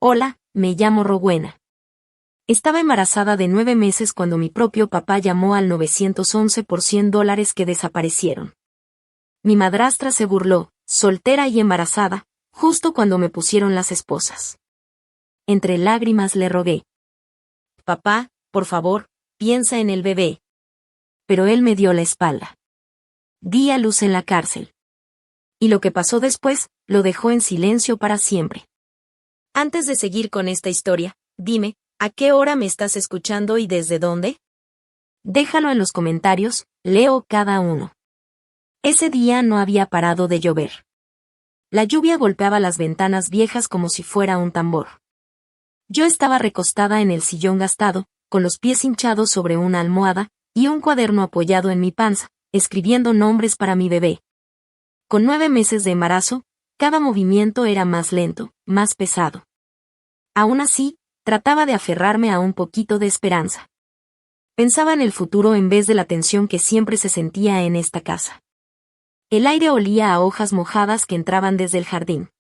Hola, me llamo Rowena. Estaba embarazada de 9 meses cuando mi propio papá llamó al 911 por $100 que desaparecieron. Mi madrastra se burló, soltera y embarazada, justo cuando me pusieron las esposas. Entre lágrimas le rogué: papá, por favor, piensa en el bebé. Pero él me dio la espalda. Di a luz en la cárcel. Y lo que pasó después, lo dejó en silencio para siempre. Antes de seguir con esta historia, dime, ¿a qué hora me estás escuchando y desde dónde? Déjalo en los comentarios, leo cada uno. Ese día no había parado de llover. La lluvia golpeaba las ventanas viejas como si fuera un tambor. Yo estaba recostada en el sillón gastado, con los pies hinchados sobre una almohada, y un cuaderno apoyado en mi panza, escribiendo nombres para mi bebé. Con 9 meses de embarazo, cada movimiento era más lento, más pesado. Aún así, trataba de aferrarme a un poquito de esperanza. Pensaba en el futuro en vez de la tensión que siempre se sentía en esta casa. El aire olía a hojas mojadas que entraban desde el jardín.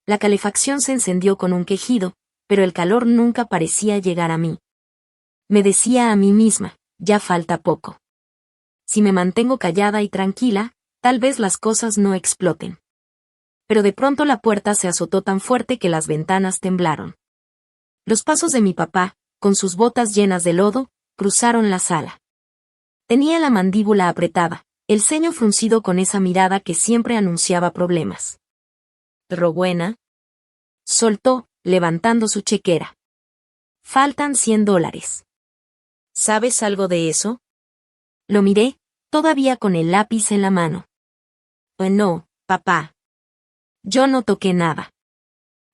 La calefacción se encendió con un quejido, pero el calor nunca parecía llegar a mí. Me decía a mí misma, ya falta poco. Si me mantengo callada y tranquila, tal vez las cosas no exploten. Pero de pronto la puerta se azotó tan fuerte que las ventanas temblaron. Los pasos de mi papá, con sus botas llenas de lodo, cruzaron la sala. Tenía la mandíbula apretada, el ceño fruncido con esa mirada que siempre anunciaba problemas. «Rowena», soltó, levantando su chequera. «Faltan $100. ¿Sabes algo de eso?» Lo miré, todavía con el lápiz en la mano. «No, papá. Yo no toqué nada».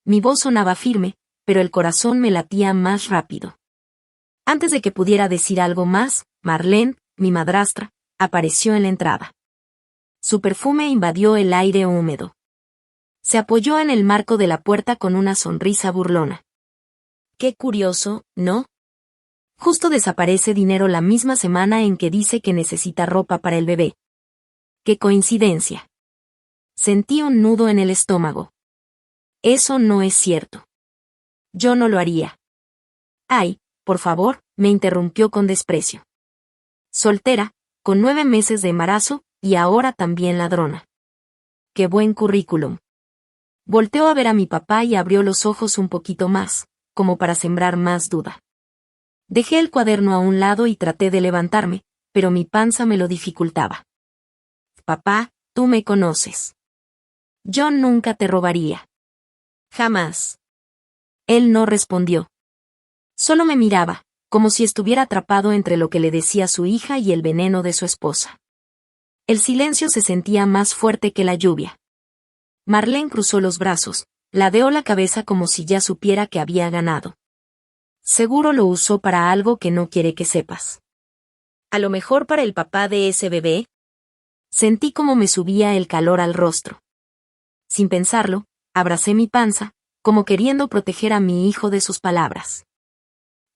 Mi voz sonaba firme, pero el corazón me latía más rápido. Antes de que pudiera decir algo más, Marlene, mi madrastra, apareció en la entrada. Su perfume invadió el aire húmedo. Se apoyó en el marco de la puerta con una sonrisa burlona. Qué curioso, ¿no? Justo desaparece dinero la misma semana en que dice que necesita ropa para el bebé. ¡Qué coincidencia! Sentí un nudo en el estómago. Eso no es cierto. Yo no lo haría. Ay, por favor, me interrumpió con desprecio. Soltera, con 9 meses de embarazo, y ahora también ladrona. ¡Qué buen currículum! Volteó a ver a mi papá y abrió los ojos un poquito más, como para sembrar más duda. Dejé el cuaderno a un lado y traté de levantarme, pero mi panza me lo dificultaba. Papá, tú me conoces. Yo nunca te robaría. Jamás. Él no respondió. Solo me miraba, como si estuviera atrapado entre lo que le decía su hija y el veneno de su esposa. El silencio se sentía más fuerte que la lluvia. Marlene cruzó los brazos, ladeó la cabeza como si ya supiera que había ganado. Seguro lo usó para algo que no quiere que sepas. ¿A lo mejor para el papá de ese bebé? Sentí como me subía el calor al rostro. Sin pensarlo, abracé mi panza, como queriendo proteger a mi hijo de sus palabras.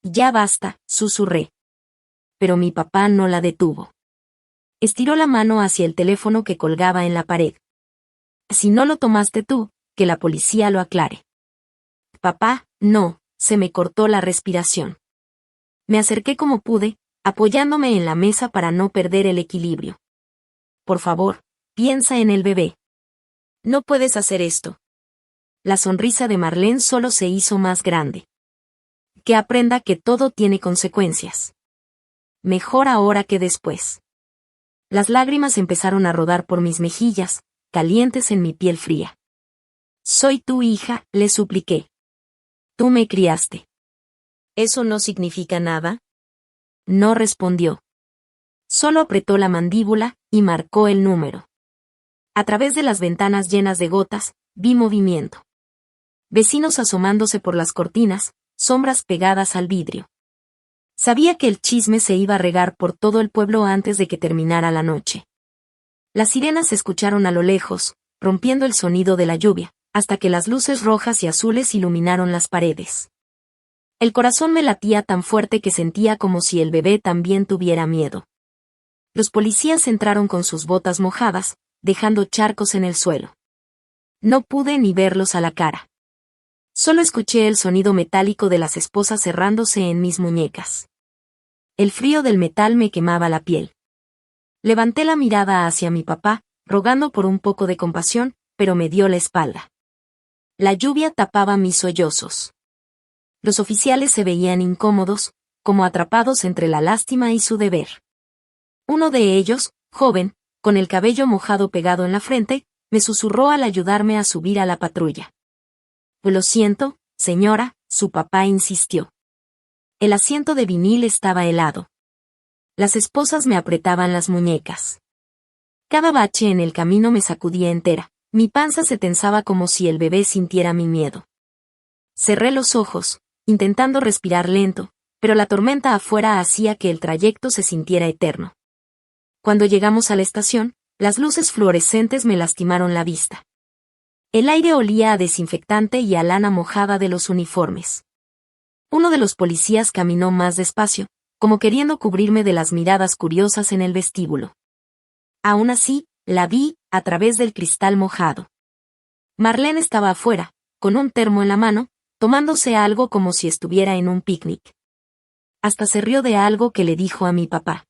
Ya basta, susurré. Pero mi papá no la detuvo. Estiró la mano hacia el teléfono que colgaba en la pared. Si no lo tomaste tú, que la policía lo aclare. Papá, no, se me cortó la respiración. Me acerqué como pude, apoyándome en la mesa para no perder el equilibrio. Por favor, piensa en el bebé. No puedes hacer esto. La sonrisa de Marlene solo se hizo más grande. Que aprenda que todo tiene consecuencias. Mejor ahora que después. Las lágrimas empezaron a rodar por mis mejillas, calientes en mi piel fría. Soy tu hija, le supliqué. Tú me criaste. ¿Eso no significa nada? No respondió. Solo apretó la mandíbula y marcó el número. A través de las ventanas llenas de gotas, vi movimiento. Vecinos asomándose por las cortinas, sombras pegadas al vidrio. Sabía que el chisme se iba a regar por todo el pueblo antes de que terminara la noche. Las sirenas se escucharon a lo lejos, rompiendo el sonido de la lluvia, hasta que las luces rojas y azules iluminaron las paredes. El corazón me latía tan fuerte que sentía como si el bebé también tuviera miedo. Los policías entraron con sus botas mojadas, dejando charcos en el suelo. No pude ni verlos a la cara. Solo escuché el sonido metálico de las esposas cerrándose en mis muñecas. El frío del metal me quemaba la piel. Levanté la mirada hacia mi papá, rogando por un poco de compasión, pero me dio la espalda. La lluvia tapaba mis sollozos. Los oficiales se veían incómodos, como atrapados entre la lástima y su deber. Uno de ellos, joven, con el cabello mojado pegado en la frente, me susurró al ayudarme a subir a la patrulla. Lo siento, señora, su papá insistió. El asiento de vinil estaba helado. Las esposas me apretaban las muñecas. Cada bache en el camino me sacudía entera, mi panza se tensaba como si el bebé sintiera mi miedo. Cerré los ojos, intentando respirar lento, pero la tormenta afuera hacía que el trayecto se sintiera eterno. Cuando llegamos a la estación, las luces fluorescentes me lastimaron la vista. El aire olía a desinfectante y a lana mojada de los uniformes. Uno de los policías caminó más despacio, como queriendo cubrirme de las miradas curiosas en el vestíbulo. Aún así, la vi, a través del cristal mojado. Marlene estaba afuera, con un termo en la mano, tomándose algo como si estuviera en un picnic. Hasta se rió de algo que le dijo a mi papá.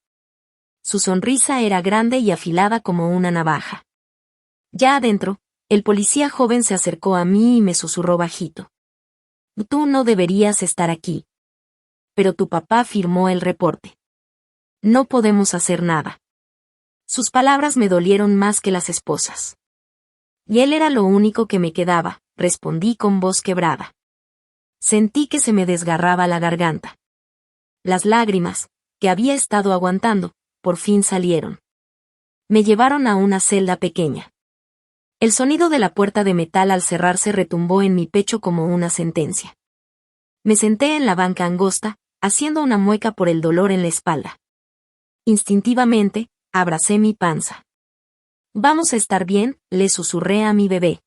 Su sonrisa era grande y afilada como una navaja. Ya adentro, el policía joven se acercó a mí y me susurró bajito. Tú no deberías estar aquí. Pero tu papá firmó el reporte. No podemos hacer nada. Sus palabras me dolieron más que las esposas. Y él era lo único que me quedaba, respondí con voz quebrada. Sentí que se me desgarraba la garganta. Las lágrimas, que había estado aguantando, por fin salieron. Me llevaron a una celda pequeña. El sonido de la puerta de metal al cerrarse retumbó en mi pecho como una sentencia. Me senté en la banca angosta, haciendo una mueca por el dolor en la espalda. Instintivamente, abracé mi panza. Vamos a estar bien, le susurré a mi bebé.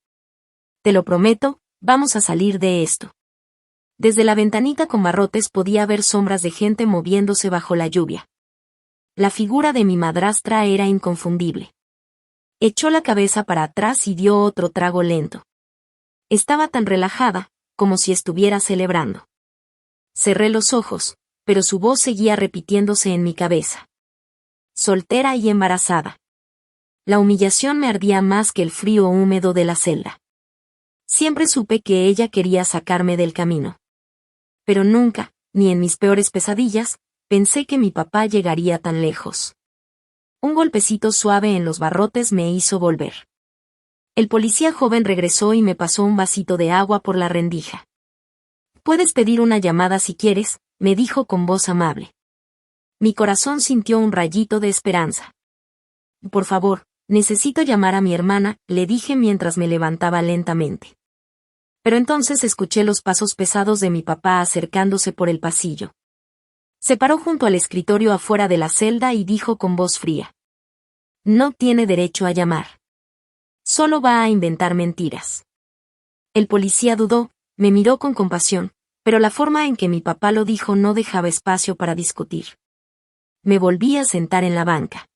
Te lo prometo, vamos a salir de esto. Desde la ventanita con barrotes podía ver sombras de gente moviéndose bajo la lluvia. La figura de mi madrastra era inconfundible. Echó la cabeza para atrás y dio otro trago lento. Estaba tan relajada, como si estuviera celebrando. Cerré los ojos, pero su voz seguía repitiéndose en mi cabeza. Soltera y embarazada. La humillación me ardía más que el frío húmedo de la celda. Siempre supe que ella quería sacarme del camino. Pero nunca, ni en mis peores pesadillas, pensé que mi papá llegaría tan lejos. Un golpecito suave en los barrotes me hizo volver. El policía joven regresó y me pasó un vasito de agua por la rendija. Puedes pedir una llamada si quieres, me dijo con voz amable. Mi corazón sintió un rayito de esperanza. Por favor, necesito llamar a mi hermana, le dije mientras me levantaba lentamente. Pero entonces escuché los pasos pesados de mi papá acercándose por el pasillo. Se paró junto al escritorio afuera de la celda y dijo con voz fría. No tiene derecho a llamar. Solo va a inventar mentiras. El policía dudó, me miró con compasión, pero la forma en que mi papá lo dijo no dejaba espacio para discutir. Me volví a sentar en la banca.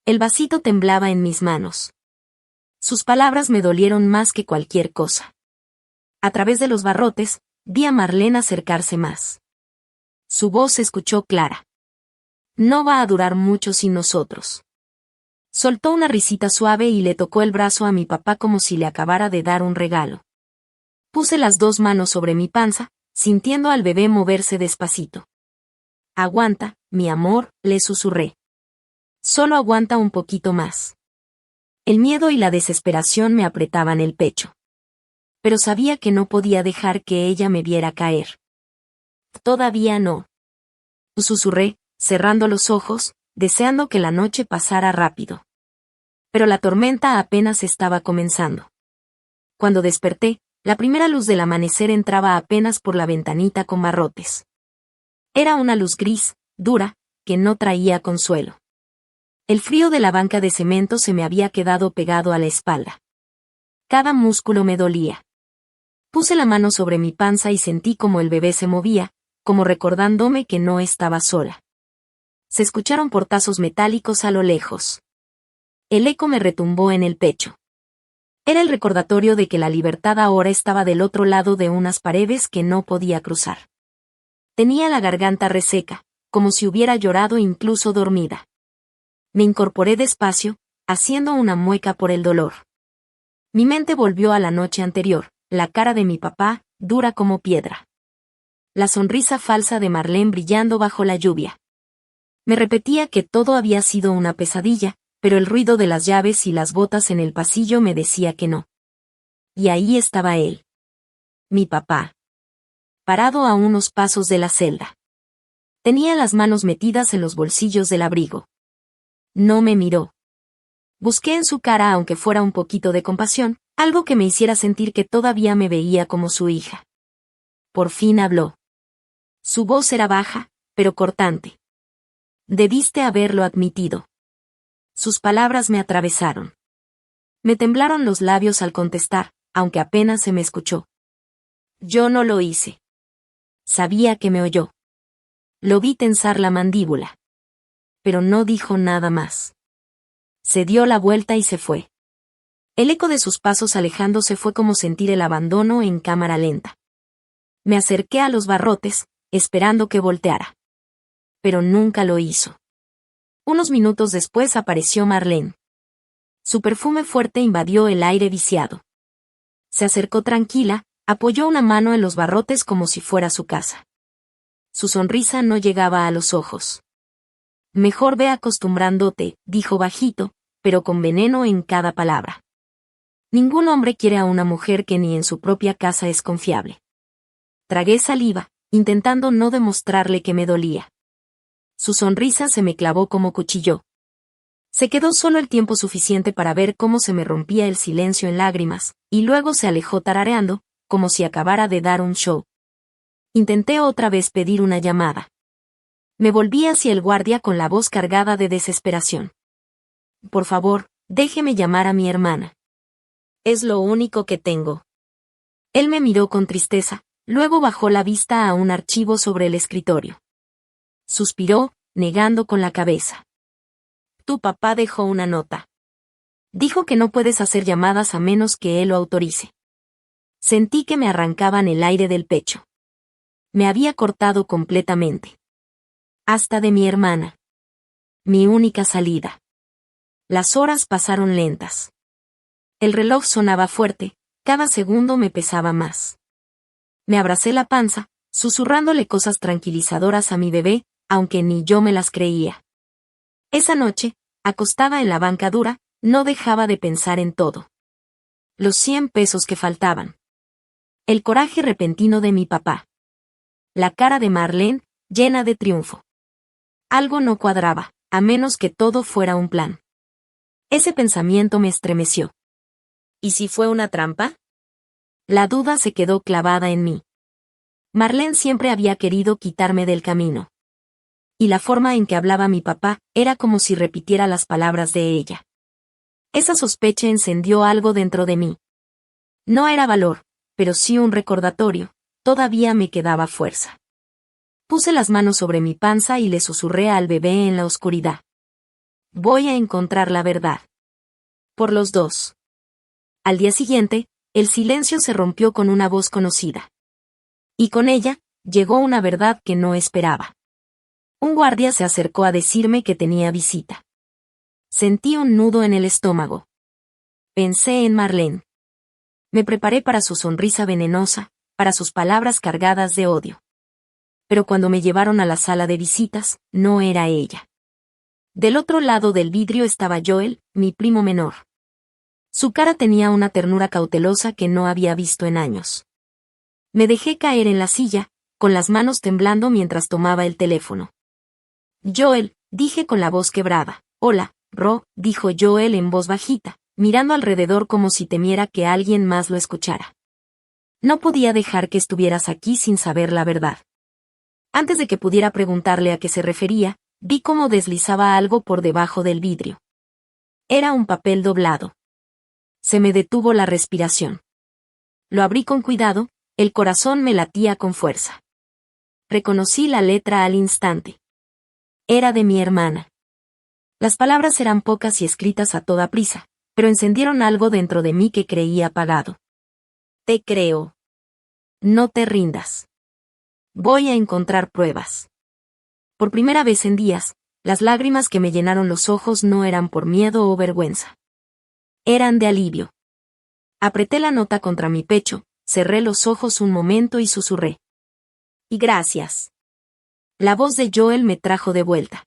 El vasito temblaba en mis manos. Sus palabras me dolieron más que cualquier cosa. A través de los barrotes, vi a Marlene acercarse más. Su voz se escuchó clara. No va a durar mucho sin nosotros. Soltó una risita suave y le tocó el brazo a mi papá como si le acabara de dar un regalo. Puse las dos manos sobre mi panza, sintiendo al bebé moverse despacito. Aguanta, mi amor, le susurré. Solo aguanta un poquito más. El miedo y la desesperación me apretaban el pecho. Pero sabía que no podía dejar que ella me viera caer. Todavía no. Susurré, cerrando los ojos, deseando que la noche pasara rápido. Pero la tormenta apenas estaba comenzando. Cuando desperté, la primera luz del amanecer entraba apenas por la ventanita con barrotes. Era una luz gris, dura, que no traía consuelo. El frío de la banca de cemento se me había quedado pegado a la espalda. Cada músculo me dolía. Puse la mano sobre mi panza y sentí como el bebé se movía, como recordándome que no estaba sola. Se escucharon portazos metálicos a lo lejos. El eco me retumbó en el pecho. Era el recordatorio de que la libertad ahora estaba del otro lado de unas paredes que no podía cruzar. Tenía la garganta reseca, como si hubiera llorado incluso dormida. Me incorporé despacio, haciendo una mueca por el dolor. Mi mente volvió a la noche anterior, la cara de mi papá, dura como piedra. La sonrisa falsa de Marlene brillando bajo la lluvia. Me repetía que todo había sido una pesadilla, pero el ruido de las llaves y las botas en el pasillo me decía que no. Y ahí estaba él. Mi papá. Parado a unos pasos de la celda. Tenía las manos metidas en los bolsillos del abrigo. No me miró. Busqué en su cara, aunque fuera un poquito de compasión, algo que me hiciera sentir que todavía me veía como su hija. Por fin habló. Su voz era baja, pero cortante. Debiste haberlo admitido. Sus palabras me atravesaron. Me temblaron los labios al contestar, aunque apenas se me escuchó. Yo no lo hice. Sabía que me oyó. Lo vi tensar la mandíbula. Pero no dijo nada más. Se dio la vuelta y se fue. El eco de sus pasos alejándose fue como sentir el abandono en cámara lenta. Me acerqué a los barrotes, esperando que volteara. Pero nunca lo hizo. Unos minutos después apareció Marlene. Su perfume fuerte invadió el aire viciado. Se acercó tranquila, apoyó una mano en los barrotes como si fuera su casa. Su sonrisa no llegaba a los ojos. Mejor ve acostumbrándote, dijo bajito, pero con veneno en cada palabra. Ningún hombre quiere a una mujer que ni en su propia casa es confiable. Tragué saliva, intentando no demostrarle que me dolía. Su sonrisa se me clavó como cuchillo. Se quedó solo el tiempo suficiente para ver cómo se me rompía el silencio en lágrimas, y luego se alejó tarareando, como si acabara de dar un show. Intenté otra vez pedir una llamada. Me volví hacia el guardia con la voz cargada de desesperación. Por favor, déjeme llamar a mi hermana. Es lo único que tengo. Él me miró con tristeza, luego bajó la vista a un archivo sobre el escritorio. Suspiró, negando con la cabeza. Tu papá dejó una nota. Dijo que no puedes hacer llamadas a menos que él lo autorice. Sentí que me arrancaban el aire del pecho. Me había cortado completamente. Hasta de mi hermana. Mi única salida. Las horas pasaron lentas. El reloj sonaba fuerte, cada segundo me pesaba más. Me abracé la panza, susurrándole cosas tranquilizadoras a mi bebé, aunque ni yo me las creía. Esa noche, acostada en la banca dura, no dejaba de pensar en todo. Los 100 pesos que faltaban. El coraje repentino de mi papá. La cara de Marlene, llena de triunfo. Algo no cuadraba, a menos que todo fuera un plan. Ese pensamiento me estremeció. ¿Y si fue una trampa? La duda se quedó clavada en mí. Marlene siempre había querido quitarme del camino. Y la forma en que hablaba mi papá era como si repitiera las palabras de ella. Esa sospecha encendió algo dentro de mí. No era valor, pero sí un recordatorio, todavía me quedaba fuerza. Puse las manos sobre mi panza y le susurré al bebé en la oscuridad. Voy a encontrar la verdad. Por los dos. Al día siguiente, el silencio se rompió con una voz conocida. Y con ella, llegó una verdad que no esperaba. Un guardia se acercó a decirme que tenía visita. Sentí un nudo en el estómago. Pensé en Marlene. Me preparé para su sonrisa venenosa, para sus palabras cargadas de odio. Pero cuando me llevaron a la sala de visitas, no era ella. Del otro lado del vidrio estaba Joel, mi primo menor. Su cara tenía una ternura cautelosa que no había visto en años. Me dejé caer en la silla, con las manos temblando mientras tomaba el teléfono. Joel, dije con la voz quebrada. Hola, Ro, dijo Joel en voz bajita, mirando alrededor como si temiera que alguien más lo escuchara. No podía dejar que estuvieras aquí sin saber la verdad. Antes de que pudiera preguntarle a qué se refería, vi cómo deslizaba algo por debajo del vidrio. Era un papel doblado. Se me detuvo la respiración. Lo abrí con cuidado, el corazón me latía con fuerza. Reconocí la letra al instante. Era de mi hermana. Las palabras eran pocas y escritas a toda prisa, pero encendieron algo dentro de mí que creía apagado. Te creo. No te rindas. Voy a encontrar pruebas. Por primera vez en días, las lágrimas que me llenaron los ojos no eran por miedo o vergüenza. Eran de alivio. Apreté la nota contra mi pecho, cerré los ojos un momento y susurré. Y gracias. La voz de Joel me trajo de vuelta.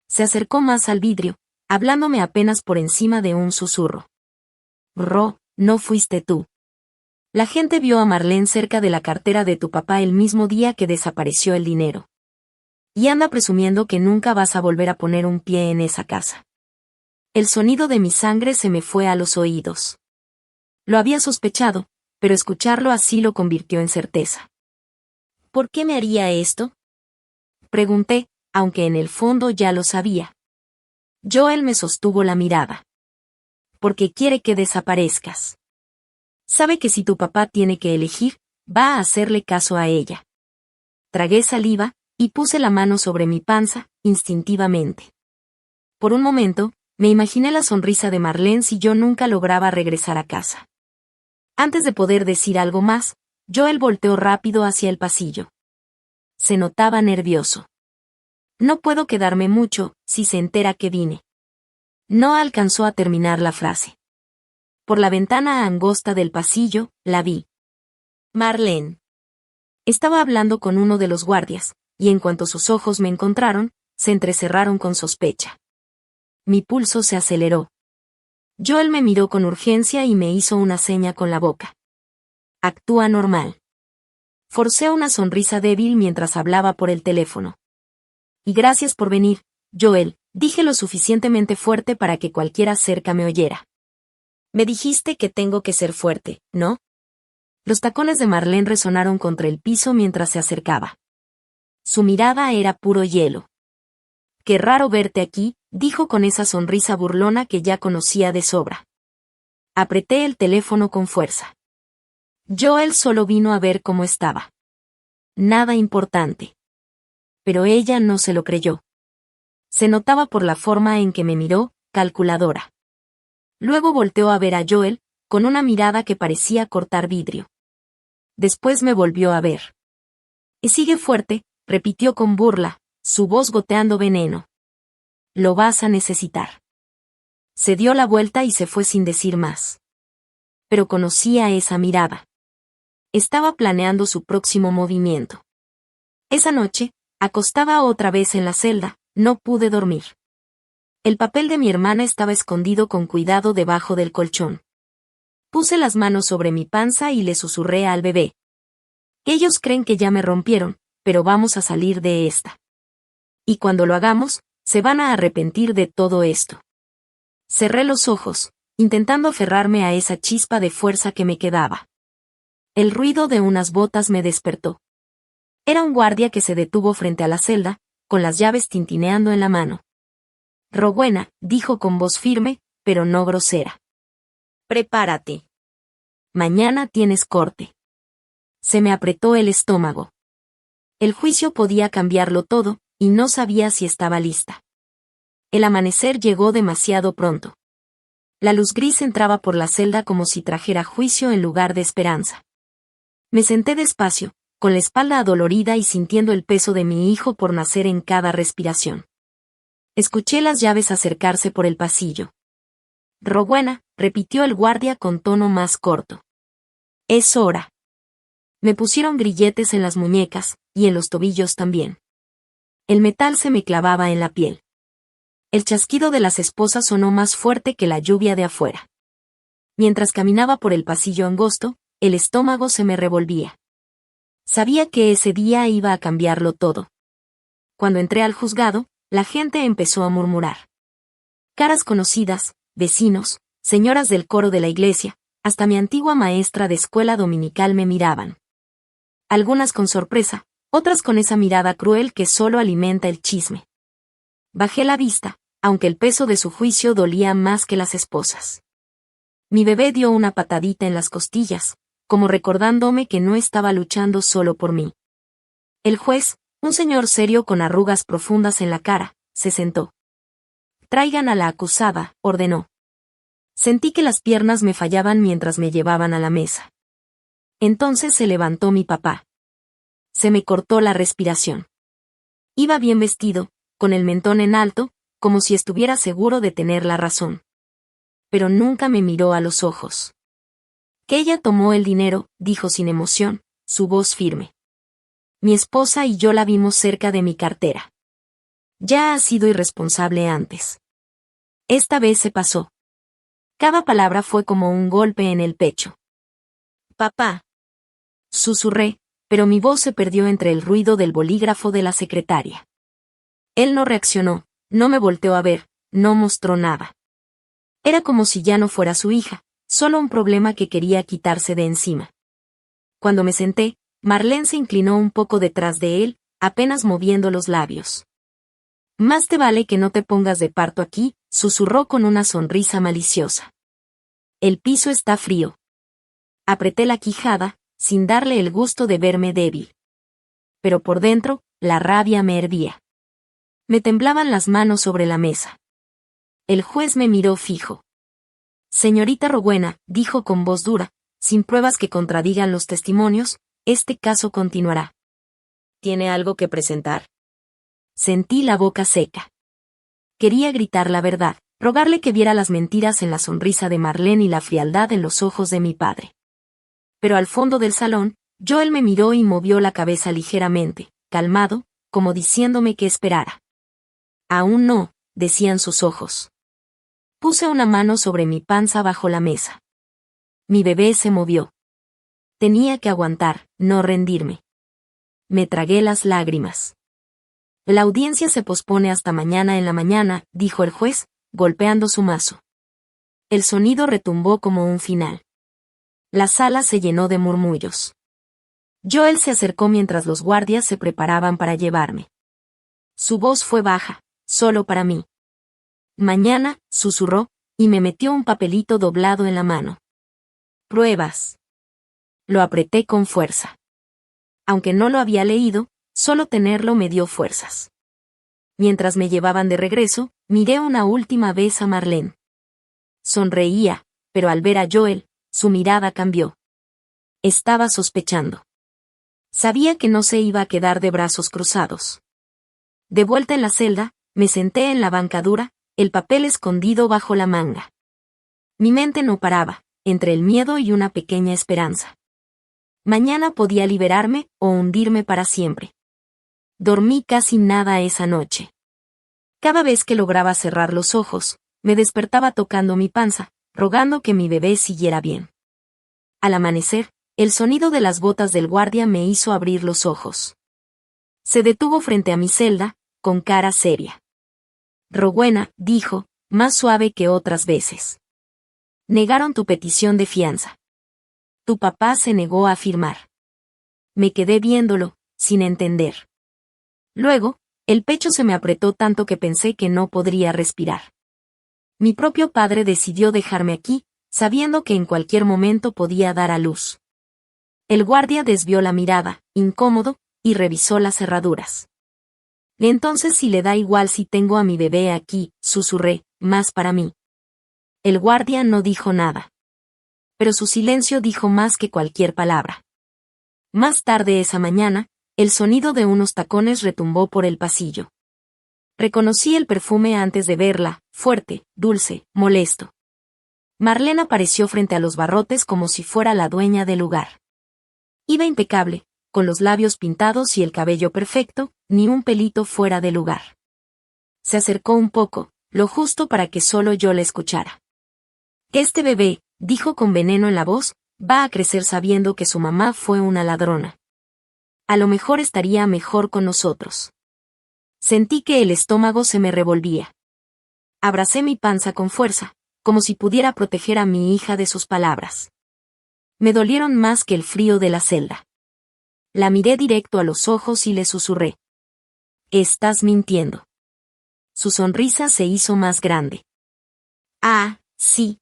Se acercó más al vidrio, hablándome apenas por encima de un susurro. No fuiste tú. La gente vio a Marlene cerca de la cartera de tu papá el mismo día que desapareció el dinero. Y anda presumiendo que nunca vas a volver a poner un pie en esa casa. El sonido de mi sangre se me fue a los oídos. Lo había sospechado, pero escucharlo así lo convirtió en certeza. ¿Por qué me haría esto? Pregunté, aunque en el fondo ya lo sabía. Joel me sostuvo la mirada. Porque quiere que desaparezcas. Sabe que si tu papá tiene que elegir, va a hacerle caso a ella. Tragué saliva, y puse la mano sobre mi panza, instintivamente. Por un momento, me imaginé la sonrisa de Marlene si yo nunca lograba regresar a casa. Antes de poder decir algo más, Joel volteó rápido hacia el pasillo. Se notaba nervioso. No puedo quedarme mucho, si se entera que vine. No alcanzó a terminar la frase. Por la ventana angosta del pasillo, la vi. Marlene. Estaba hablando con uno de los guardias, y en cuanto sus ojos me encontraron, se entrecerraron con sospecha. Mi pulso se aceleró. Joel me miró con urgencia y me hizo una seña con la boca. Actúa normal. Forcé una sonrisa débil mientras hablaba por el teléfono. Y gracias por venir, Joel, dije lo suficientemente fuerte para que cualquiera cerca me oyera. Me dijiste que tengo que ser fuerte, ¿no? Los tacones de Marlene resonaron contra el piso mientras se acercaba. Su mirada era puro hielo. Qué raro verte aquí, dijo con esa sonrisa burlona que ya conocía de sobra. Apreté el teléfono con fuerza. Joel solo vino a ver cómo estaba. Nada importante. Pero ella no se lo creyó. Se notaba por la forma en que me miró, calculadora. Luego volteó a ver a Joel, con una mirada que parecía cortar vidrio. Después me volvió a ver. Y sigue fuerte, repitió con burla, su voz goteando veneno. Lo vas a necesitar. Se dio la vuelta y se fue sin decir más. Pero conocía esa mirada. Estaba planeando su próximo movimiento. Esa noche, acostada otra vez en la celda, no pude dormir. El papel de mi hermana estaba escondido con cuidado debajo del colchón. Puse las manos sobre mi panza y le susurré al bebé. Ellos creen que ya me rompieron, pero vamos a salir de esta. Y cuando lo hagamos, se van a arrepentir de todo esto. Cerré los ojos, intentando aferrarme a esa chispa de fuerza que me quedaba. El ruido de unas botas me despertó. Era un guardia que se detuvo frente a la celda, con las llaves tintineando en la mano. Rowena, dijo con voz firme, pero no grosera. Prepárate. Mañana tienes corte. Se me apretó el estómago. El juicio podía cambiarlo todo, y no sabía si estaba lista. El amanecer llegó demasiado pronto. La luz gris entraba por la celda como si trajera juicio en lugar de esperanza. Me senté despacio, con la espalda adolorida y sintiendo el peso de mi hijo por nacer en cada respiración. Escuché las llaves acercarse por el pasillo. Rowena, repitió el guardia con tono más corto. Es hora. Me pusieron grilletes en las muñecas, y en los tobillos también. El metal se me clavaba en la piel. El chasquido de las esposas sonó más fuerte que la lluvia de afuera. Mientras caminaba por el pasillo angosto, el estómago se me revolvía. Sabía que ese día iba a cambiarlo todo. Cuando entré al juzgado, la gente empezó a murmurar. Caras conocidas, vecinos, señoras del coro de la iglesia, hasta mi antigua maestra de escuela dominical me miraban. Algunas con sorpresa, otras con esa mirada cruel que solo alimenta el chisme. Bajé la vista, aunque el peso de su juicio dolía más que las esposas. Mi bebé dio una patadita en las costillas, como recordándome que no estaba luchando solo por mí. El juez, un señor serio con arrugas profundas en la cara, se sentó. Traigan a la acusada, ordenó. Sentí que las piernas me fallaban mientras me llevaban a la mesa. Entonces se levantó mi papá. Se me cortó la respiración. Iba bien vestido, con el mentón en alto, como si estuviera seguro de tener la razón. Pero nunca me miró a los ojos. Que ella tomó el dinero, dijo sin emoción, su voz firme. Mi esposa y yo la vimos cerca de mi cartera. Ya ha sido irresponsable antes. Esta vez se pasó. Cada palabra fue como un golpe en el pecho. Papá. Susurré, pero mi voz se perdió entre el ruido del bolígrafo de la secretaria. Él no reaccionó, no me volteó a ver, no mostró nada. Era como si ya no fuera su hija, solo un problema que quería quitarse de encima. Cuando me senté, Marlene se inclinó un poco detrás de él, apenas moviendo los labios. Más te vale que no te pongas de parto aquí, susurró con una sonrisa maliciosa. El piso está frío. Apreté la quijada, sin darle el gusto de verme débil. Pero por dentro, la rabia me hervía. Me temblaban las manos sobre la mesa. El juez me miró fijo. Señorita Rowena, dijo con voz dura, sin pruebas que contradigan los testimonios, este caso continuará. ¿Tiene algo que presentar? Sentí la boca seca. Quería gritar la verdad, rogarle que viera las mentiras en la sonrisa de Marlene y la frialdad en los ojos de mi padre. Pero al fondo del salón, Joel me miró y movió la cabeza ligeramente, calmado, como diciéndome que esperara. Aún no, decían sus ojos. Puse una mano sobre mi panza bajo la mesa. Mi bebé se movió. Tenía que aguantar, no rendirme. Me tragué las lágrimas. La audiencia se pospone hasta mañana en la mañana, dijo el juez, golpeando su mazo. El sonido retumbó como un final. La sala se llenó de murmullos. Joel se acercó mientras los guardias se preparaban para llevarme. Su voz fue baja, solo para mí. Mañana, susurró, y me metió un papelito doblado en la mano. Pruebas. Lo apreté con fuerza. Aunque no lo había leído, solo tenerlo me dio fuerzas. Mientras me llevaban de regreso, miré una última vez a Marlene. Sonreía, pero al ver a Joel, su mirada cambió. Estaba sospechando. Sabía que no se iba a quedar de brazos cruzados. De vuelta en la celda, me senté en la banca dura, el papel escondido bajo la manga. Mi mente no paraba, entre el miedo y una pequeña esperanza. Mañana podía liberarme o hundirme para siempre. Dormí casi nada esa noche. Cada vez que lograba cerrar los ojos, me despertaba tocando mi panza, rogando que mi bebé siguiera bien. Al amanecer, el sonido de las botas del guardia me hizo abrir los ojos. Se detuvo frente a mi celda, con cara seria. Rowena, dijo, más suave que otras veces. Negaron tu petición de fianza. Tu papá se negó a firmar. Me quedé viéndolo, sin entender. Luego, el pecho se me apretó tanto que pensé que no podría respirar. Mi propio padre decidió dejarme aquí, sabiendo que en cualquier momento podía dar a luz. El guardia desvió la mirada, incómodo, y revisó las cerraduras. Entonces si le da igual si tengo a mi bebé aquí, susurré, más para mí. El guardia no dijo nada. Pero su silencio dijo más que cualquier palabra. Más tarde esa mañana, el sonido de unos tacones retumbó por el pasillo. Reconocí el perfume antes de verla, fuerte, dulce, molesto. Marlene apareció frente a los barrotes como si fuera la dueña del lugar. Iba impecable, con los labios pintados y el cabello perfecto, ni un pelito fuera de lugar. Se acercó un poco, lo justo para que solo yo la escuchara. Este bebé, dijo con veneno en la voz, va a crecer sabiendo que su mamá fue una ladrona. A lo mejor estaría mejor con nosotros. Sentí que el estómago se me revolvía. Abracé mi panza con fuerza, como si pudiera proteger a mi hija de sus palabras. Me dolieron más que el frío de la celda. La miré directo a los ojos y le susurré. Estás mintiendo. Su sonrisa se hizo más grande. Ah, sí.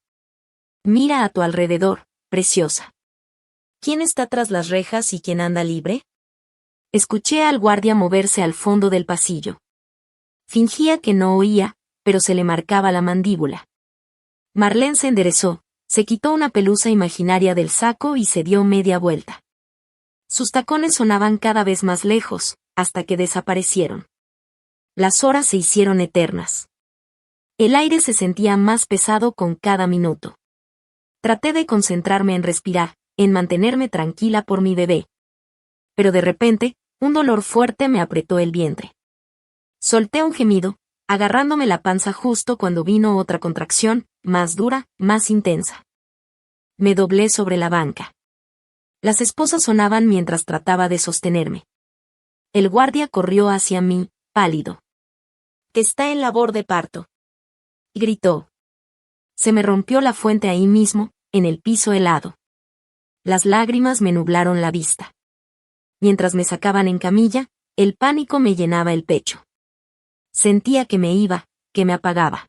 Mira a tu alrededor, preciosa. ¿Quién está tras las rejas y quién anda libre? Escuché al guardia moverse al fondo del pasillo. Fingía que no oía, pero se le marcaba la mandíbula. Marlene se enderezó, se quitó una pelusa imaginaria del saco y se dio media vuelta. Sus tacones sonaban cada vez más lejos, hasta que desaparecieron. Las horas se hicieron eternas. El aire se sentía más pesado con cada minuto. Traté de concentrarme en respirar, en mantenerme tranquila por mi bebé. Pero de repente, un dolor fuerte me apretó el vientre. Solté un gemido, agarrándome la panza justo cuando vino otra contracción, más dura, más intensa. Me doblé sobre la banca. Las esposas sonaban mientras trataba de sostenerme. El guardia corrió hacia mí, pálido. «Que está en labor de parto», gritó. Se me rompió la fuente ahí mismo, en el piso helado. Las lágrimas me nublaron la vista. Mientras me sacaban en camilla, el pánico me llenaba el pecho. Sentía que me iba, que me apagaba.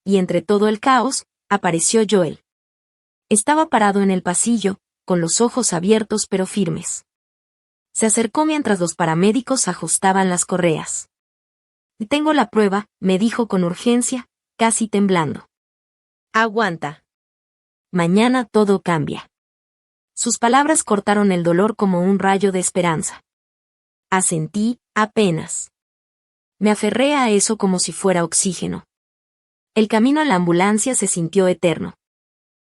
Y entre todo el caos, apareció Joel. Estaba parado en el pasillo, con los ojos abiertos pero firmes. Se acercó mientras los paramédicos ajustaban las correas. «Tengo la prueba», me dijo con urgencia, casi temblando. «Aguanta. Mañana todo cambia». Sus palabras cortaron el dolor como un rayo de esperanza. Asentí, apenas. Me aferré a eso como si fuera oxígeno. El camino a la ambulancia se sintió eterno.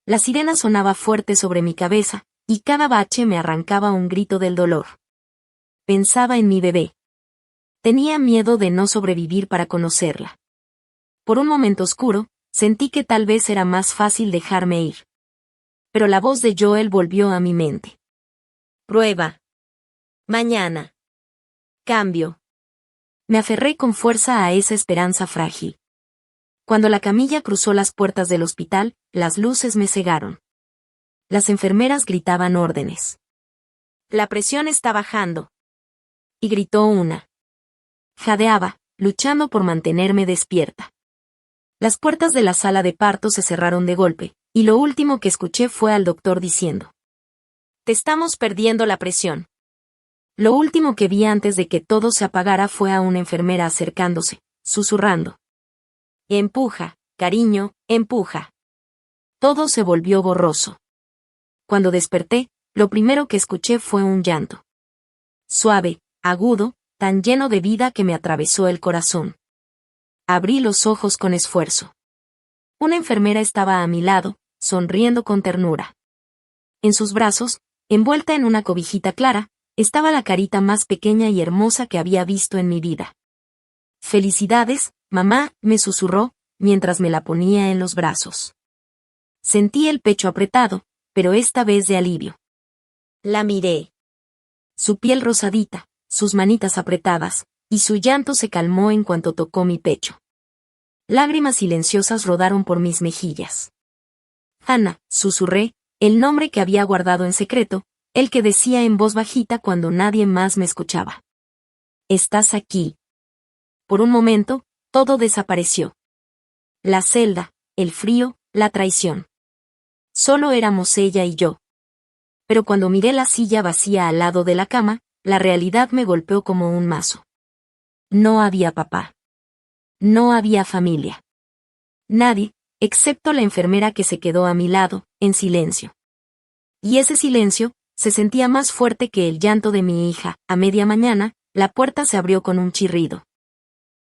La sirena sonaba fuerte sobre mi cabeza, y cada bache me arrancaba un grito del dolor. Pensaba en mi bebé. Tenía miedo de no sobrevivir para conocerla. Por un momento oscuro, sentí que tal vez era más fácil dejarme ir. Pero la voz de Joel volvió a mi mente. «Prueba. Mañana. Cambio». Me aferré con fuerza a esa esperanza frágil. Cuando la camilla cruzó las puertas del hospital, las luces me cegaron. Las enfermeras gritaban órdenes. «La presión está bajando», y gritó una. Jadeaba, luchando por mantenerme despierta. Las puertas de la sala de parto se cerraron de golpe, y lo último que escuché fue al doctor diciendo: «Te estamos perdiendo la presión». Lo último que vi antes de que todo se apagara fue a una enfermera acercándose, susurrando: «Empuja, cariño, empuja». Todo se volvió borroso. Cuando desperté, lo primero que escuché fue un llanto. Suave, agudo, tan lleno de vida que me atravesó el corazón. Abrí los ojos con esfuerzo. Una enfermera estaba a mi lado, sonriendo con ternura. En sus brazos, envuelta en una cobijita clara, estaba la carita más pequeña y hermosa que había visto en mi vida. «Felicidades, mamá», me susurró, mientras me la ponía en los brazos. Sentí el pecho apretado, pero esta vez de alivio. La miré. Su piel rosadita, sus manitas apretadas, y su llanto se calmó en cuanto tocó mi pecho. Lágrimas silenciosas rodaron por mis mejillas. «Hannah», susurré, el nombre que había guardado en secreto, el que decía en voz bajita cuando nadie más me escuchaba. «Estás aquí». Por un momento, todo desapareció. La celda, el frío, la traición. Solo éramos ella y yo. Pero cuando miré la silla vacía al lado de la cama, la realidad me golpeó como un mazo. No había papá. No había familia. Nadie, excepto la enfermera que se quedó a mi lado, en silencio. Y ese silencio se sentía más fuerte que el llanto de mi hija. A media mañana, la puerta se abrió con un chirrido.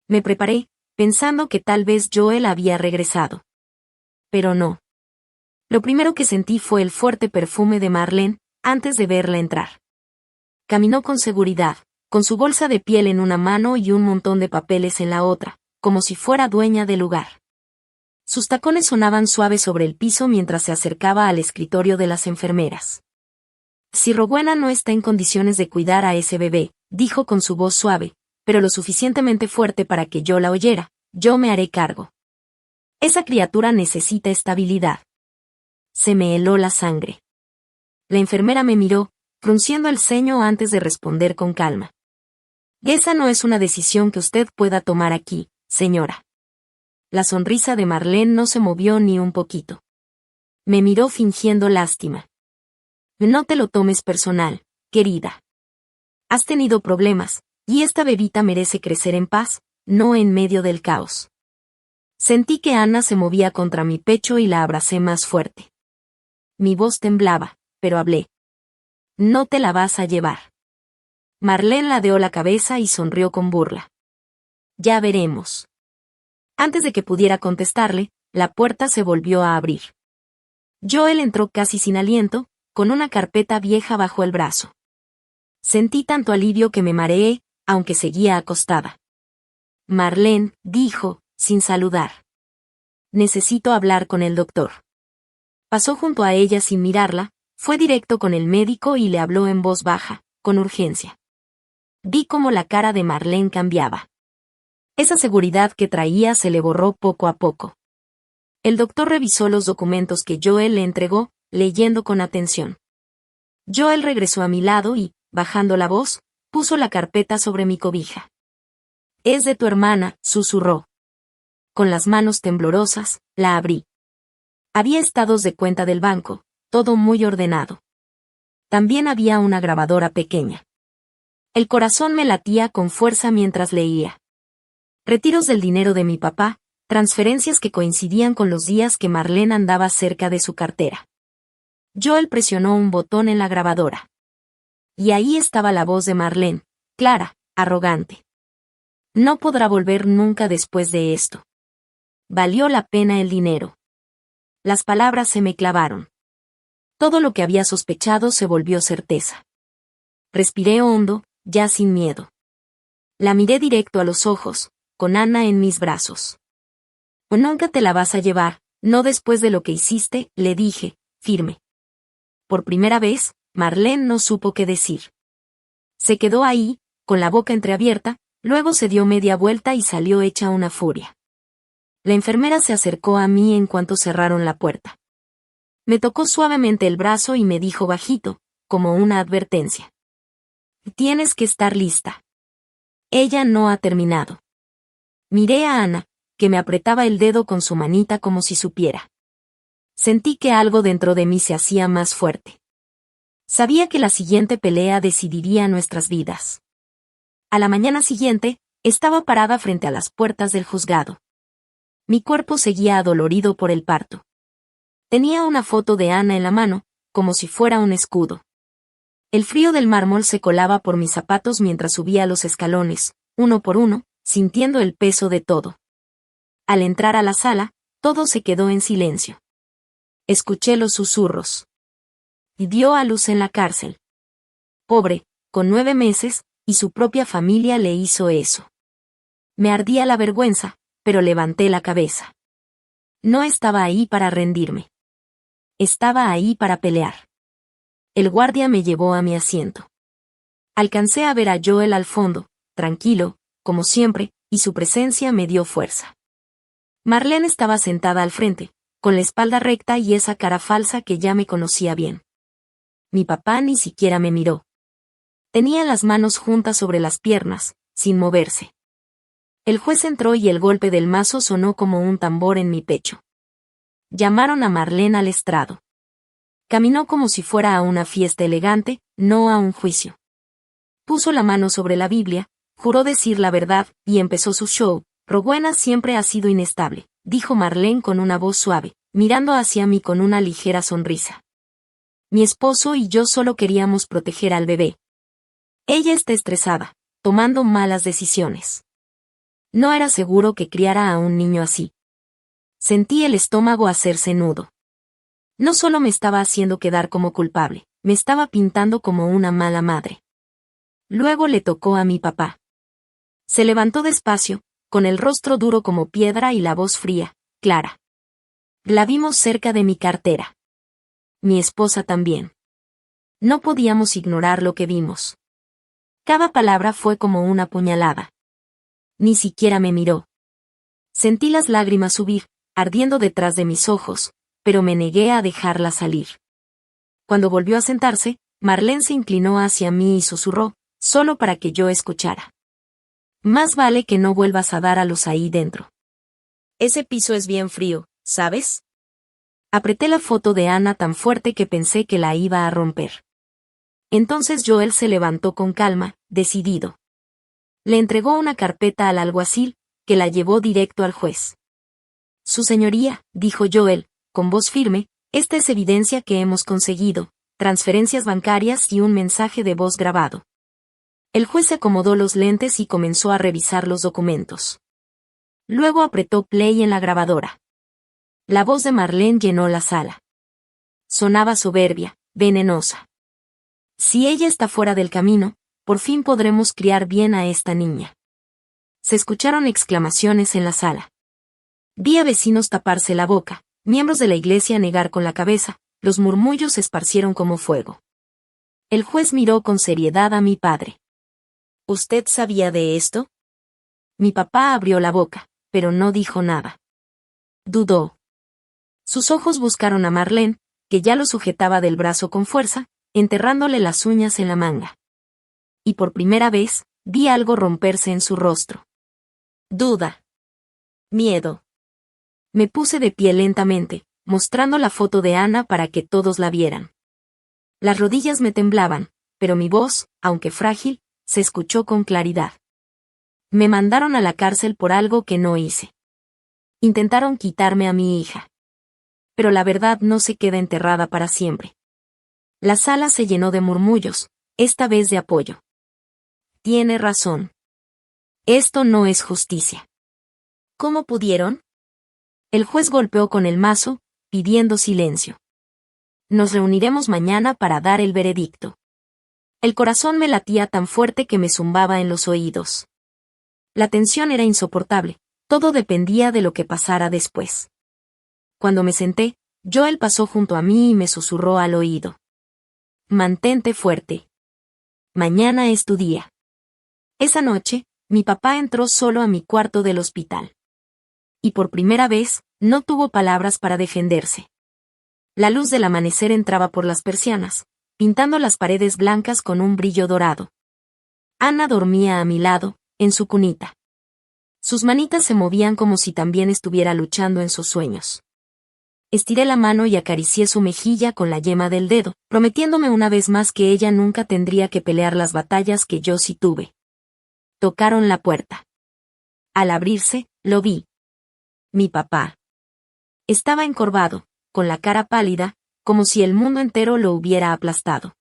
Me preparé, pensando que tal vez Joel había regresado. Pero no. Lo primero que sentí fue el fuerte perfume de Marlene, antes de verla entrar. Caminó con seguridad, con su bolsa de piel en una mano y un montón de papeles en la otra, como si fuera dueña del lugar. Sus tacones sonaban suaves sobre el piso mientras se acercaba al escritorio de las enfermeras. «Si Rowena no está en condiciones de cuidar a ese bebé», dijo con su voz suave, pero lo suficientemente fuerte para que yo la oyera, «yo me haré cargo. Esa criatura necesita estabilidad». Se me heló la sangre. La enfermera me miró, frunciendo el ceño antes de responder con calma. «Esa no es una decisión que usted pueda tomar aquí, señora». La sonrisa de Marlene no se movió ni un poquito. Me miró fingiendo lástima. «No te lo tomes personal, querida. Has tenido problemas, y esta bebita merece crecer en paz, no en medio del caos». Sentí que Ana se movía contra mi pecho y la abracé más fuerte. Mi voz temblaba, pero hablé. No te la vas a llevar. Marlene ladeó la cabeza y sonrió con burla. Ya veremos. Antes de que pudiera contestarle, la puerta se volvió a abrir. Joel entró casi sin aliento, con una carpeta vieja bajo el brazo. Sentí tanto alivio que me mareé, aunque seguía acostada. Marlene, dijo, sin saludar. Necesito hablar con el doctor. Pasó junto a ella sin mirarla, fue directo con el médico y le habló en voz baja, con urgencia. Vi cómo la cara de Marlene cambiaba. Esa seguridad que traía se le borró poco a poco. El doctor revisó los documentos que Joel le entregó, leyendo con atención. Joel regresó a mi lado y, bajando la voz, puso la carpeta sobre mi cobija. Es de tu hermana, susurró. Con las manos temblorosas, la abrí. Había estados de cuenta del banco, todo muy ordenado. También había una grabadora pequeña. El corazón me latía con fuerza mientras leía. Retiros del dinero de mi papá, transferencias que coincidían con los días que Marlene andaba cerca de su cartera. Joel presionó un botón en la grabadora. Y ahí estaba la voz de Marlene, clara, arrogante. No podrá volver nunca después de esto. Valió la pena el dinero. Las palabras se me clavaron. Todo lo que había sospechado se volvió certeza. Respiré hondo, ya sin miedo. La miré directo a los ojos, con Ana en mis brazos. Nunca te la vas a llevar, no después de lo que hiciste, le dije, firme. Por primera vez, Marlene no supo qué decir. Se quedó ahí, con la boca entreabierta, luego se dio media vuelta y salió hecha una furia. La enfermera se acercó a mí en cuanto cerraron la puerta. Me tocó suavemente el brazo y me dijo bajito, como una advertencia. Tienes que estar lista. Ella no ha terminado. Miré a Ana, que me apretaba el dedo con su manita como si supiera. Sentí que algo dentro de mí se hacía más fuerte. Sabía que la siguiente pelea decidiría nuestras vidas. A la mañana siguiente, estaba parada frente a las puertas del juzgado. Mi cuerpo seguía adolorido por el parto. Tenía una foto de Ana en la mano, como si fuera un escudo. El frío del mármol se colaba por mis zapatos mientras subía los escalones, uno por uno, sintiendo el peso de todo. Al entrar a la sala, todo se quedó en silencio. Escuché los susurros. Y dio a luz en la cárcel. Pobre, con 9 meses, y su propia familia le hizo eso. Me ardía la vergüenza, pero levanté la cabeza. No estaba ahí para rendirme. Estaba ahí para pelear. El guardia me llevó a mi asiento. Alcancé a ver a Joel al fondo, tranquilo, como siempre, y su presencia me dio fuerza. Marlene estaba sentada al frente, con la espalda recta y esa cara falsa que ya me conocía bien. Mi papá ni siquiera me miró. Tenía las manos juntas sobre las piernas, sin moverse. El juez entró y el golpe del mazo sonó como un tambor en mi pecho. Llamaron a Marlene al estrado. Caminó como si fuera a una fiesta elegante, no a un juicio. Puso la mano sobre la Biblia, juró decir la verdad, y empezó su show. Rowena siempre ha sido inestable, dijo Marlene con una voz suave, mirando hacia mí con una ligera sonrisa. Mi esposo y yo solo queríamos proteger al bebé. Ella está estresada, tomando malas decisiones. No era seguro que criara a un niño así. Sentí el estómago hacerse nudo. No solo me estaba haciendo quedar como culpable, me estaba pintando como una mala madre. Luego le tocó a mi papá. Se levantó despacio, con el rostro duro como piedra y la voz fría, clara. La vimos cerca de mi cartera. Mi esposa también. No podíamos ignorar lo que vimos. Cada palabra fue como una puñalada. Ni siquiera me miró. Sentí las lágrimas subir, ardiendo detrás de mis ojos, pero me negué a dejarlas salir. Cuando volvió a sentarse, Marlene se inclinó hacia mí y susurró, solo para que yo escuchara. Más vale que no vuelvas a dar a luz ahí dentro. Ese piso es bien frío, ¿sabes? Apreté la foto de Ana tan fuerte que pensé que la iba a romper. Entonces Joel se levantó con calma, decidido. Le entregó una carpeta al alguacil, que la llevó directo al juez. Su señoría, dijo Joel, con voz firme, esta es evidencia que hemos conseguido, transferencias bancarias y un mensaje de voz grabado. El juez se acomodó los lentes y comenzó a revisar los documentos. Luego apretó play en la grabadora. La voz de Marlene llenó la sala. Sonaba soberbia, venenosa. Si ella está fuera del camino, por fin podremos criar bien a esta niña. Se escucharon exclamaciones en la sala. Vi a vecinos taparse la boca, miembros de la iglesia negar con la cabeza, los murmullos se esparcieron como fuego. El juez miró con seriedad a mi padre. ¿Usted sabía de esto? Mi papá abrió la boca, pero no dijo nada. Dudó. Sus ojos buscaron a Marlene, que ya lo sujetaba del brazo con fuerza, enterrándole las uñas en la manga. Y por primera vez, vi algo romperse en su rostro. Duda. Miedo. Me puse de pie lentamente, mostrando la foto de Ana para que todos la vieran. Las rodillas me temblaban, pero mi voz, aunque frágil, se escuchó con claridad. Me mandaron a la cárcel por algo que no hice. Intentaron quitarme a mi hija. Pero la verdad no se queda enterrada para siempre. La sala se llenó de murmullos, esta vez de apoyo. Tiene razón. Esto no es justicia. ¿Cómo pudieron? El juez golpeó con el mazo, pidiendo silencio. Nos reuniremos mañana para dar el veredicto. El corazón me latía tan fuerte que me zumbaba en los oídos. La tensión era insoportable, todo dependía de lo que pasara después. Cuando me senté, Joel pasó junto a mí y me susurró al oído. Mantente fuerte. Mañana es tu día. Esa noche, mi papá entró solo a mi cuarto del hospital. Y por primera vez, no tuvo palabras para defenderse. La luz del amanecer entraba por las persianas, pintando las paredes blancas con un brillo dorado. Ana dormía a mi lado, en su cunita. Sus manitas se movían como si también estuviera luchando en sus sueños. Estiré la mano y acaricié su mejilla con la yema del dedo, prometiéndome una vez más que ella nunca tendría que pelear las batallas que yo sí tuve. Tocaron la puerta. Al abrirse, lo vi. Mi papá. Estaba encorvado, con la cara pálida, como si el mundo entero lo hubiera aplastado.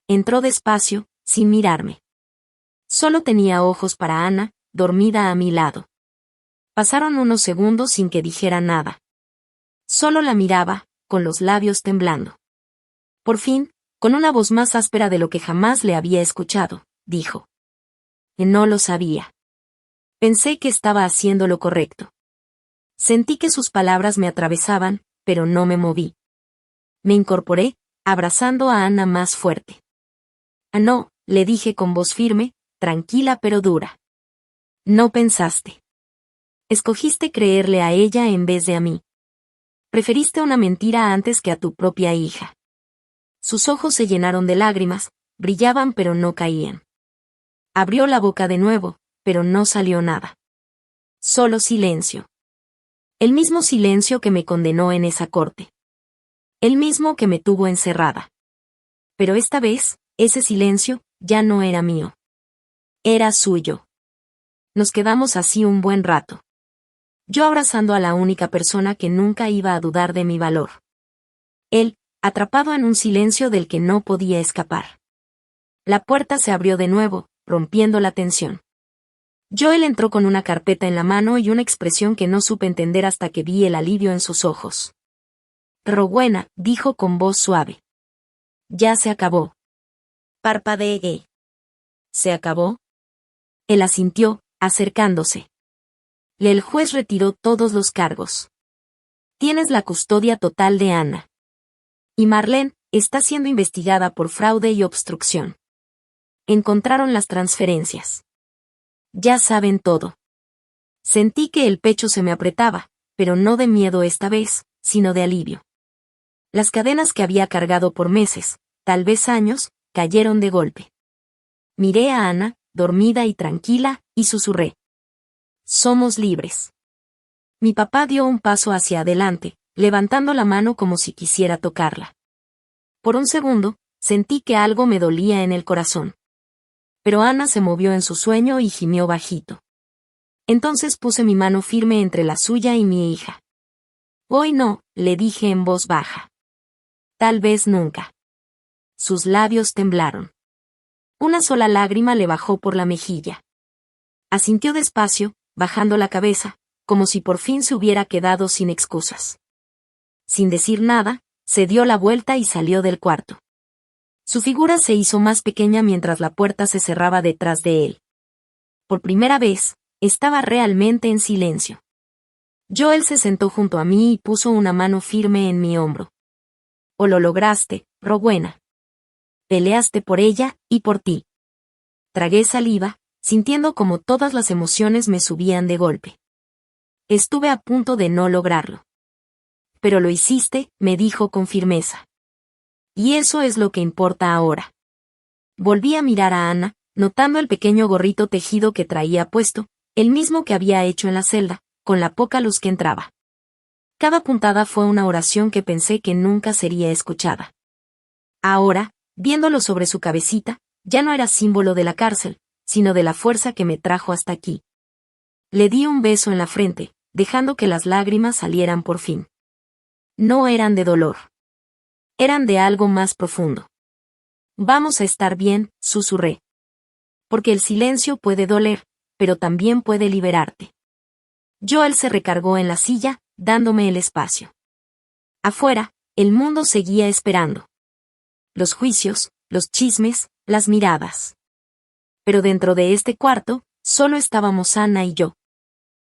Entró despacio, sin mirarme. Solo tenía ojos para Ana, dormida a mi lado. Pasaron unos segundos sin que dijera nada. Solo la miraba, con los labios temblando. Por fin, con una voz más áspera de lo que jamás le había escuchado, dijo. No lo sabía. Pensé que estaba haciendo lo correcto. Sentí que sus palabras me atravesaban, pero no me moví. Me incorporé, abrazando a Ana más fuerte. Ah, no, le dije con voz firme, tranquila pero dura. No pensaste. Escogiste creerle a ella en vez de a mí. Preferiste una mentira antes que a tu propia hija. Sus ojos se llenaron de lágrimas, brillaban pero no caían. Abrió la boca de nuevo, pero no salió nada. Solo silencio. El mismo silencio que me condenó en esa corte. El mismo que me tuvo encerrada. Pero esta vez, ese silencio, ya no era mío. Era suyo. Nos quedamos así un buen rato. Yo abrazando a la única persona que nunca iba a dudar de mi valor. Él, atrapado en un silencio del que no podía escapar. La puerta se abrió de nuevo, rompiendo la tensión. Joel entró con una carpeta en la mano y una expresión que no supe entender hasta que vi el alivio en sus ojos. Rowena, dijo con voz suave. Ya se acabó. Parpadeé. ¿Se acabó? Él asintió, acercándose. El juez retiró todos los cargos. Tienes la custodia total de Ana. Y Marlene está siendo investigada por fraude y obstrucción. Encontraron las transferencias. Ya saben todo. Sentí que el pecho se me apretaba, pero no de miedo esta vez, sino de alivio. Las cadenas que había cargado por meses, tal vez años, cayeron de golpe. Miré a Ana, dormida y tranquila, y susurré. Somos libres. Mi papá dio un paso hacia adelante, levantando la mano como si quisiera tocarla. Por un segundo, sentí que algo me dolía en el corazón. Pero Ana se movió en su sueño y gimió bajito. Entonces puse mi mano firme entre la suya y mi hija. Hoy no, le dije en voz baja. Tal vez nunca. Sus labios temblaron. Una sola lágrima le bajó por la mejilla. Asintió despacio, bajando la cabeza, como si por fin se hubiera quedado sin excusas. Sin decir nada, se dio la vuelta y salió del cuarto. Su figura se hizo más pequeña mientras la puerta se cerraba detrás de él. Por primera vez, estaba realmente en silencio. Joel se sentó junto a mí y puso una mano firme en mi hombro. «O lo lograste, Rowena. Peleaste por ella y por ti». Tragué saliva, sintiendo como todas las emociones me subían de golpe. Estuve a punto de no lograrlo. «Pero lo hiciste», me dijo con firmeza. «Y eso es lo que importa ahora». Volví a mirar a Anna, notando el pequeño gorrito tejido que traía puesto, el mismo que había hecho en la celda, con la poca luz que entraba. Cada puntada fue una oración que pensé que nunca sería escuchada. Ahora, viéndolo sobre su cabecita, ya no era símbolo de la cárcel, sino de la fuerza que me trajo hasta aquí. Le di un beso en la frente, dejando que las lágrimas salieran por fin. No eran de dolor. Eran de algo más profundo. «Vamos a estar bien», susurré. Porque el silencio puede doler, pero también puede liberarte. Joel se recargó en la silla, dándome el espacio. Afuera, el mundo seguía esperando. Los juicios, los chismes, las miradas. Pero dentro de este cuarto, solo estábamos Anna y yo.